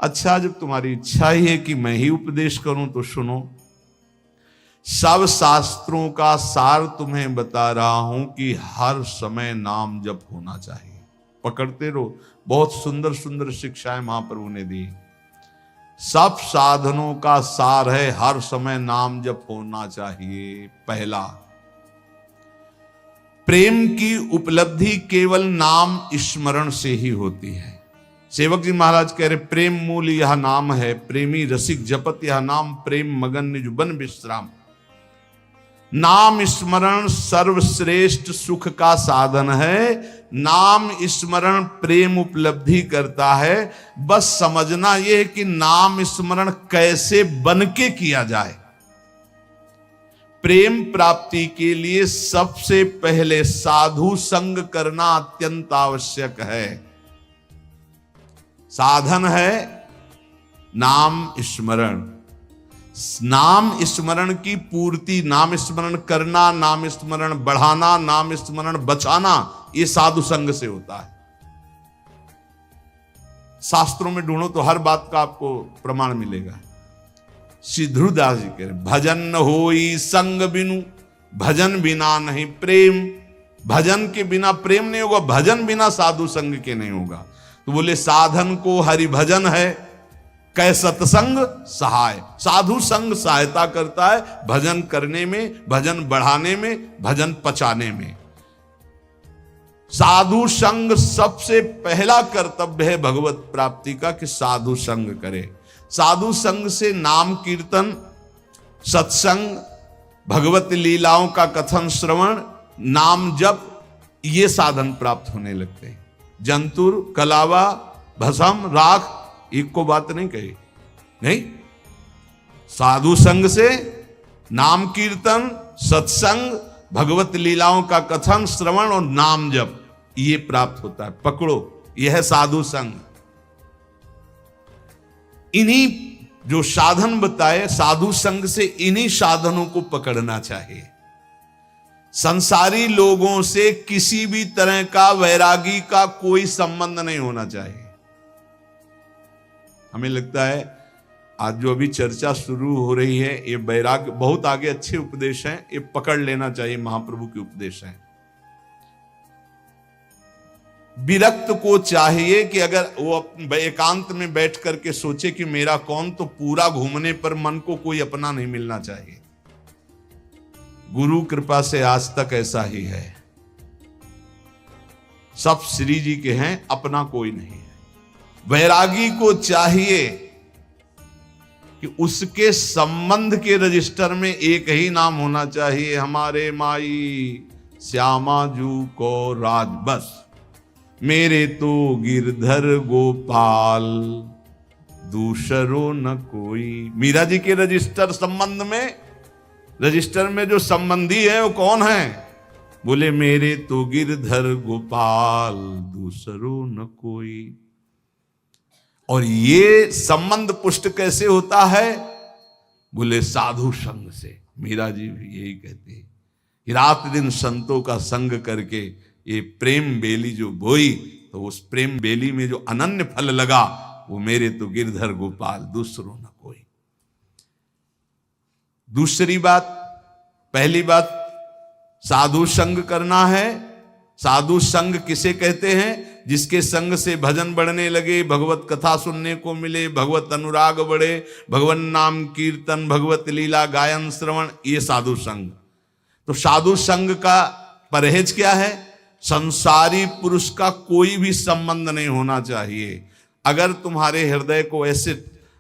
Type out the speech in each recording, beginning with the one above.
अच्छा, जब तुम्हारी इच्छा ही है कि मैं ही उपदेश करूं तो सुनो। सब शास्त्रों का सार तुम्हें बता रहा हूं कि हर समय नाम जप होना चाहिए। पकड़ते रहो, बहुत सुंदर सुंदर शिक्षाएं महाप्रभु ने दी। सब साधनों का सार है हर समय नाम जप होना चाहिए। पहला, प्रेम की उपलब्धि केवल नाम स्मरण से ही होती है। सेवक जी महाराज कह रहे, प्रेम मूल यह नाम है, प्रेमी रसिक जपत यह नाम, प्रेम मगन निज बन विश्राम। नाम स्मरण सर्वश्रेष्ठ सुख का साधन है। नाम स्मरण प्रेम उपलब्धि करता है। बस समझना यह है कि नाम स्मरण कैसे बन के किया जाए। प्रेम प्राप्ति के लिए सबसे पहले साधु संग करना अत्यंत आवश्यक है। साधन है नाम स्मरण। नाम स्मरण की पूर्ति, नाम स्मरण करना, नाम स्मरण बढ़ाना, नाम स्मरण बचाना, यह साधु संग से होता है। शास्त्रों में ढूंढो तो हर बात का आपको प्रमाण मिलेगा। श्री ध्रुवदास जी कह रहे, भजन न होई संग बिनु, भजन बिना नहीं प्रेम। भजन के बिना प्रेम नहीं होगा, भजन बिना साधु संग के नहीं होगा। तो बोले साधन को हरि भजन है, कै सत्संग सहाय। साधु संग सहायता करता है भजन करने में, भजन बढ़ाने में, भजन पचाने में। साधु संग सबसे पहला कर्तव्य है भगवत प्राप्ति का कि साधु संग करे। साधु संग से नाम कीर्तन, सत्संग, भगवत लीलाओं का कथन श्रवण, नाम जप, ये साधन प्राप्त होने लगते हैं। जंतुर, कलावा, भस्म, राख, एक को बात नहीं कही, नहीं। साधु संग से नाम कीर्तन, सत्संग, भगवत लीलाओं का कथन श्रवण और नाम जप, ये प्राप्त होता है। पकड़ो, यह है साधु संग। इन्हीं जो साधन बताए, साधु संग से इन्हीं साधनों को पकड़ना चाहिए। संसारी लोगों से किसी भी तरह का वैरागी का कोई संबंध नहीं होना चाहिए। हमें लगता है आज जो अभी चर्चा शुरू हो रही है, ये वैराग्य बहुत आगे अच्छे उपदेश हैं, ये पकड़ लेना चाहिए, महाप्रभु के उपदेश हैं। विरक्त को चाहिए कि अगर वो एकांत में बैठ करके सोचे कि मेरा कौन, तो पूरा घूमने पर मन को कोई अपना नहीं मिलना चाहिए। गुरु कृपा से आज तक ऐसा ही है, सब श्री जी के हैं, अपना कोई नहीं है। वैरागी को चाहिए कि उसके संबंध के रजिस्टर में एक ही नाम होना चाहिए, हमारे माई श्यामा जू को राज, बस मेरे तो गिरधर गोपाल दूसरो न कोई। मीरा जी के रजिस्टर संबंध में, रजिस्टर में जो संबंधी है वो कौन है? बोले मेरे तो गिरधर गोपाल दूसरो न कोई। और ये संबंध पुष्ट कैसे होता है? बोले साधु संग से। मीरा जी भी यही कहते हैं कि रात दिन संतों का संग करके ये प्रेम बेली जो बोई, तो उस प्रेम बेली में जो अनन्य फल लगा, वो मेरे तो गिरधर गोपाल दूसरों न कोई। दूसरी बात, पहली बात साधु संग करना है। साधु संग किसे कहते हैं? जिसके संग से भजन बढ़ने लगे, भगवत कथा सुनने को मिले, भगवत अनुराग बढ़े, भगवान नाम कीर्तन, भगवत लीला गायन श्रवण, ये साधु संग। तो साधु संग का परहेज क्या है? संसारी पुरुष का कोई भी संबंध नहीं होना चाहिए। अगर तुम्हारे हृदय को ऐसे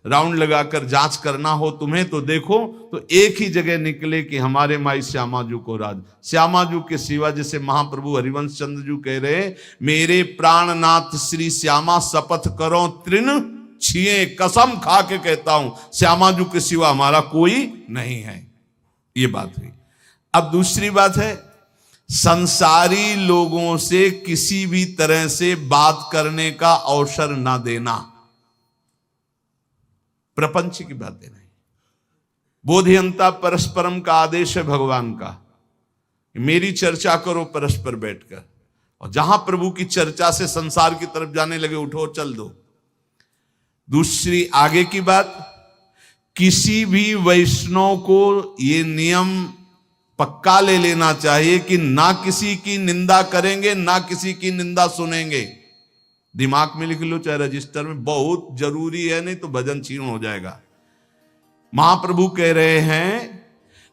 राउंड लगाकर जांच करना हो तुम्हें, तो देखो तो एक ही जगह निकले कि हमारे माई श्यामा जू को राज। श्यामा जू के सिवा, जैसे महाप्रभु हरिवंश चंद्र जू कह रहे, मेरे प्राणनाथ श्री श्यामा शपथ करो तृण छिए, कसम खा के कहता हूं श्यामा जू के सिवा हमारा कोई नहीं है। ये बात हुई। अब दूसरी बात है, संसारी लोगों से किसी भी तरह से बात करने का अवसर ना देना। प्रपंच की बातें नहीं। बोधियंता परस्परम का आदेश है भगवान का, मेरी चर्चा करो परस्पर बैठकर, और जहां प्रभु की चर्चा से संसार की तरफ जाने लगे, उठो चल दो। दूसरी आगे की बात, किसी भी वैष्णव को ये नियम पक्का ले लेना चाहिए कि ना किसी की निंदा करेंगे, ना किसी की निंदा सुनेंगे। दिमाग में लिख लो चाहे रजिस्टर में, बहुत जरूरी है, नहीं तो भजन छीन हो जाएगा। महाप्रभु कह रहे हैं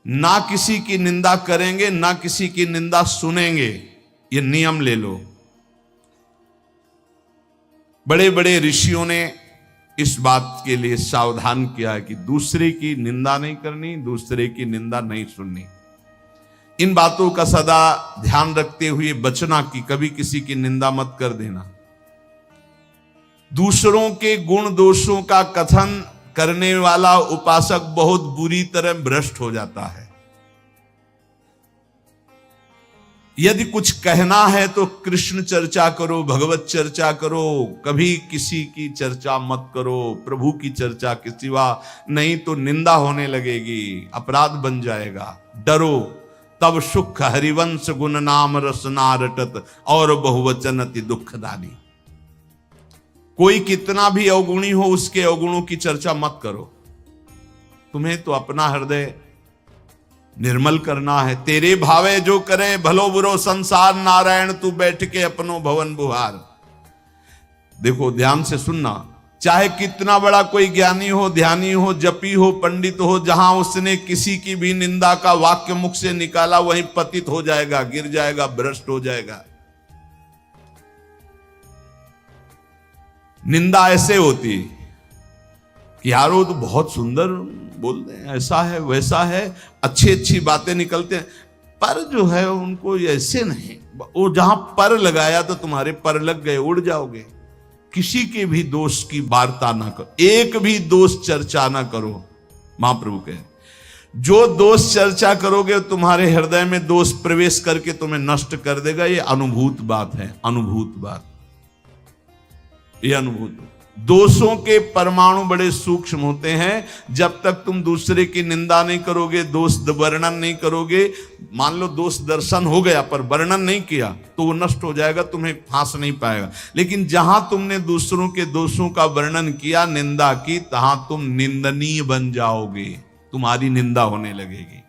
ना किसी की निंदा करेंगे, ना किसी की निंदा सुनेंगे, ये नियम ले लो। बड़े बड़े ऋषियों ने इस बात के लिए सावधान किया है कि दूसरे की निंदा नहीं करनी, दूसरे की निंदा नहीं सुननी। इन बातों का सदा ध्यान रखते हुए बचना कि कभी किसी की निंदा मत कर देना। दूसरों के गुण दोषों का कथन करने वाला उपासक बहुत बुरी तरह भ्रष्ट हो जाता है। यदि कुछ कहना है तो कृष्ण चर्चा करो, भगवत चर्चा करो, कभी किसी की चर्चा मत करो, प्रभु की चर्चा के सिवा, नहीं तो निंदा होने लगेगी, अपराध बन जाएगा। डरो तब सुख हरिवंश गुण नाम रसना रटत और बहुवचन अति दुखदानी। कोई कितना भी अवगुणी हो उसके अवगुणों की चर्चा मत करो। तुम्हें तो अपना हृदय निर्मल करना है। तेरे भावे जो करे भलो बुरो संसार, नारायण तू बैठ के अपनो भवन बुहार। देखो ध्यान से सुनना, चाहे कितना बड़ा कोई ज्ञानी हो, ध्यानी हो, जपी हो, पंडित हो, जहां उसने किसी की भी निंदा का वाक्य मुख से निकाला वहीं पतित हो जाएगा, गिर जाएगा, भ्रष्ट हो जाएगा। निंदा ऐसे होती कि यार वो तो बहुत सुंदर बोलते हैं, ऐसा है वैसा है, अच्छी अच्छी बातें निकलते हैं, पर जो है उनको ऐसे नहीं, वो जहां पर लगाया तो तुम्हारे पर लग गए, उड़ जाओगे। किसी के भी दोष की वार्ता ना करो, एक भी दोष चर्चा ना करो। महाप्रभु कहे जो दोष चर्चा करोगे तुम्हारे हृदय में दोष प्रवेश करके तुम्हें नष्ट कर देगा। ये अनुभूत बात है, अनुभूत बात, ये अनुभूत। दोषों के परमाणु बड़े सूक्ष्म होते हैं। जब तक तुम दूसरे की निंदा नहीं करोगे, दोष वर्णन नहीं करोगे, मान लो दोष दर्शन हो गया पर वर्णन नहीं किया तो वो नष्ट हो जाएगा, तुम्हें फांस नहीं पाएगा। लेकिन जहां तुमने दूसरों के दोषों का वर्णन किया, निंदा की, तहां तुम निंदनीय बन जाओगे, तुम्हारी निंदा होने लगेगी।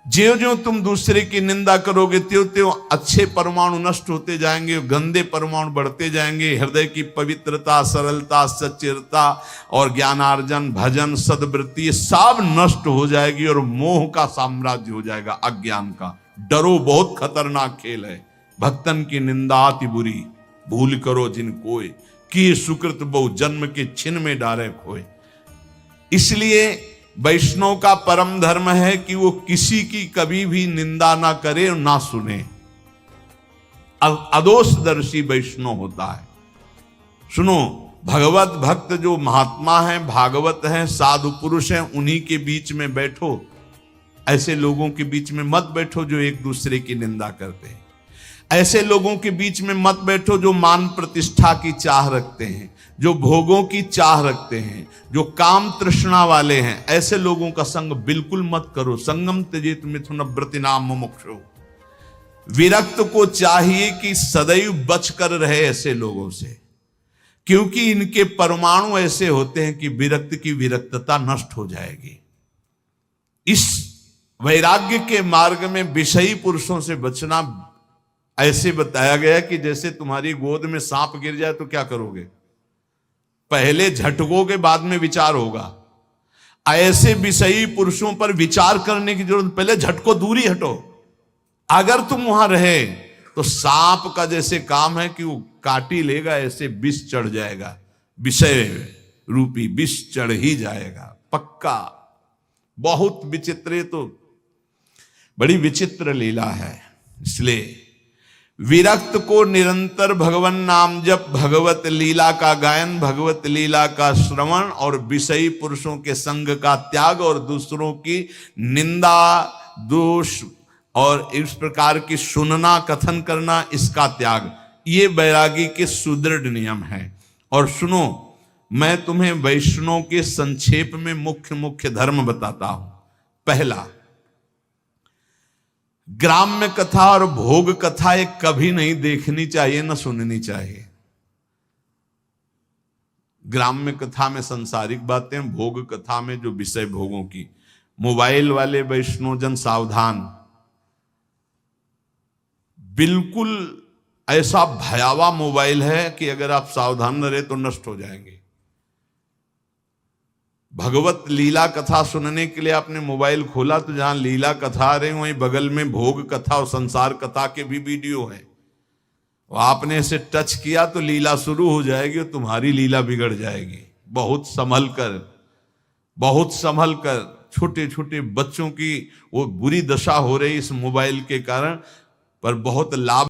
ज्यों ज्यों तुम दूसरे की निंदा करोगे त्यों त्यों अच्छे परमाणु नष्ट होते जाएंगे, गंदे परमाणु बढ़ते जाएंगे। हृदय की पवित्रता, सरलता, सच्चिरता और ज्ञानार्जन, भजन, सद्वृत्ति ये सब नष्ट हो जाएगी और मोह का साम्राज्य हो जाएगा, अज्ञान का। डरो, बहुत खतरनाक खेल है। भक्तन की निंदा अति बुरी, भूल करो जिन कोय, कि सुकृत बहु जन्म के छिन में डारे खोए। इसलिए वैष्णव का परम धर्म है कि वो किसी की कभी भी निंदा ना करे और ना सुने। अदोषदर्शी वैष्णव होता है। सुनो, भगवत भक्त जो महात्मा है, भागवत है, साधु पुरुष है, उन्हीं के बीच में बैठो। ऐसे लोगों के बीच में मत बैठो जो एक दूसरे की निंदा करते हैं। ऐसे लोगों के बीच में मत बैठो जो मान प्रतिष्ठा की चाह रखते हैं, जो भोगों की चाह रखते हैं, जो काम तृष्णा वाले हैं। ऐसे लोगों का संग बिल्कुल मत करो। संगम त्यजेत मिथुन व्रतिनाम मुमुक्षु। विरक्त को चाहिए कि सदैव बचकर रहे ऐसे लोगों से, क्योंकि इनके परमाणु ऐसे होते हैं कि विरक्त की विरक्तता नष्ट हो जाएगी। इस वैराग्य के मार्ग में विषयी पुरुषों से बचना ऐसे बताया गया कि जैसे तुम्हारी गोद में सांप गिर जाए तो क्या करोगे? पहले झटकोगे, बाद में विचार होगा। ऐसे विषयी पुरुषों पर विचार करने की जरूरत, पहले झटको, दूरी हटो। अगर तुम वहां रहे तो सांप का जैसे काम है कि वो काटी लेगा, ऐसे विष चढ़ जाएगा, विषय रूपी विष चढ़ ही जाएगा पक्का। बहुत विचित्र, तो बड़ी विचित्र लीला है। इसलिए विरक्त को निरंतर भगवान नाम जप, भगवत लीला का गायन, भगवत लीला का श्रवण और विषयी पुरुषों के संग का त्याग और दूसरों की निंदा, दोष और इस प्रकार की सुनना, कथन करना, इसका त्याग, ये बैरागी के सुदृढ़ नियम है। और सुनो, मैं तुम्हें वैष्णव के संक्षेप में मुख्य मुख्य धर्म बताता हूं। पहला, ग्राम्य कथा और भोग कथा एक कभी नहीं देखनी चाहिए, न सुननी चाहिए। ग्राम्य कथा में सांसारिक बातें, भोग कथा में जो विषय भोगों की। मोबाइल वाले वैष्णोजन सावधान, बिल्कुल ऐसा भयावह मोबाइल है कि अगर आप सावधान न रहे तो नष्ट हो जाएंगे। भगवत लीला कथा सुनने के लिए आपने मोबाइल खोला तो जहां लीला कथा आ रही वहीं बगल में भोग कथा और संसार कथा के भी वीडियो हैं। आपने इसे टच किया तो लीला शुरू हो जाएगी और तुम्हारी लीला बिगड़ जाएगी। बहुत संभल कर, बहुत संभल कर। छोटे छोटे बच्चों की वो बुरी दशा हो रही इस मोबाइल के कारण, पर बहुत लाभ